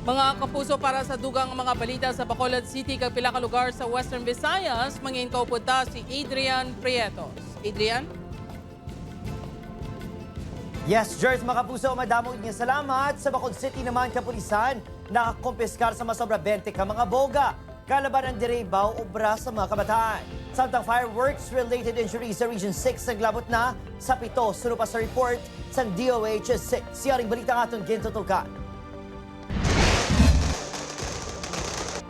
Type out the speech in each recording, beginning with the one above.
Mga kapuso, para sa dugang mga balita sa Bacolod City kag pila ka lugar sa Western Visayas, mangin kaupunta si Adrian Prietos. Adrian? Yes, Jers, mga kapuso, madamog niya salamat. Sa Bacolod City naman, kapulisan, nakakumpiskar sa masobra 20 ka mga boga. Kalaban ang direbaw, obra sa mga kabataan. Samtang fireworks-related injuries sa Region 6 naglabot na sa 7. Suno pa sa report sa DOH-6. Siyaring balita nga itong gintutukan.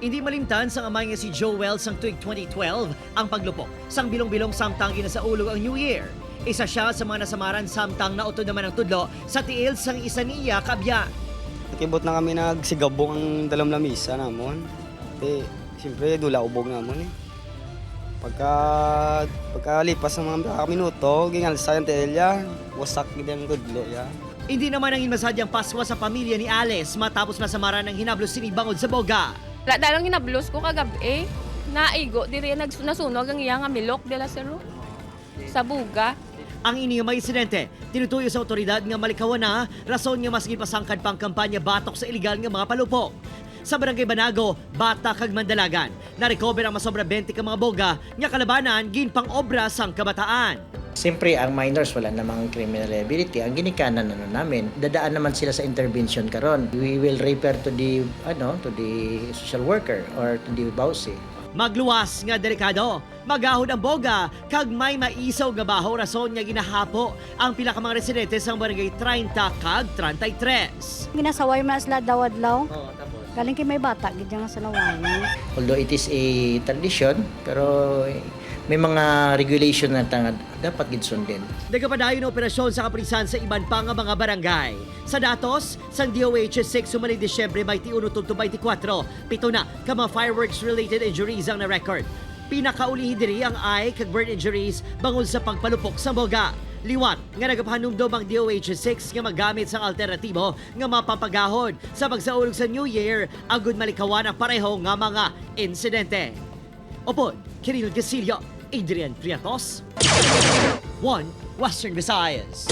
Hindi malimtan sang amay nga si Joel sang tuig 2012 ang paglupok sang bilong-bilong samtang ginasaulog ang New Year. Isa siya sa mga nasamaran samtang nautod naman ang tudlo sa tiil sang isa niya kabya. Nakibot na kami nagsigabong ang dalam lamisa namon. Siyempre dula ubog namon eh. Pagkalipas ng mga minuto, gingalsa yung telya, wasak gid tudlo ya. Hindi naman ang inmasadyang paswa sa pamilya ni Alice matapos nasamaran ng hinablos sinibangod sa boga. Dalang hinablos ko kagabi, naigo, diri nasunog ang iyang milok de la Cerro sa buga. Ang ini may insidente, tinutuyo sa otoridad nga malikawan na rason nga mas gipasangkad pang kampanya batok sa iligal nga mga palupok. Sa Barangay Banago, Bata kag Mandalagan, na-recover ang masobra 20 ka mga boga nga kalabanan ginpang obra sang kabataan. Siyempre, ang minors wala namang criminal liability. Ang ginikanan namin, dadaan naman sila sa intervention karon. We will refer to the social worker or to the bawsi. Magluwas nga delikado, magahod ang boga, kag may maisaw nga baho rason nga ginahapo ang pila ka mga residente sa barangay 30 kag 33. Ginasaway man sila daw-adlaw. Tapos. Galing kay may bata, gid nga sa nawayan. Although it is a tradition, pero may mga regulation na dapat gid sundin. Nagapadayon na operasyon sa kapulisan sa iban pa nga mga barangay. Sa datos, sang DOH-6 sumaling Disyembre 21 tungtong 24, 7 na ka mga fireworks-related injuries ang na-record. Pinakaulihi diri ang eye kag burn injuries bangod sa pagpalupok sa boga. Liwat nga nagapahanumdom ang DOH-6 nga magamit sa alternatibo nga mapapagahod sa pagsaulog sa New Year agud malikawan ang pareho nga mga insidente. Opod, Kiril Gasilio, Adrian Prietos, 1 Western Visayas.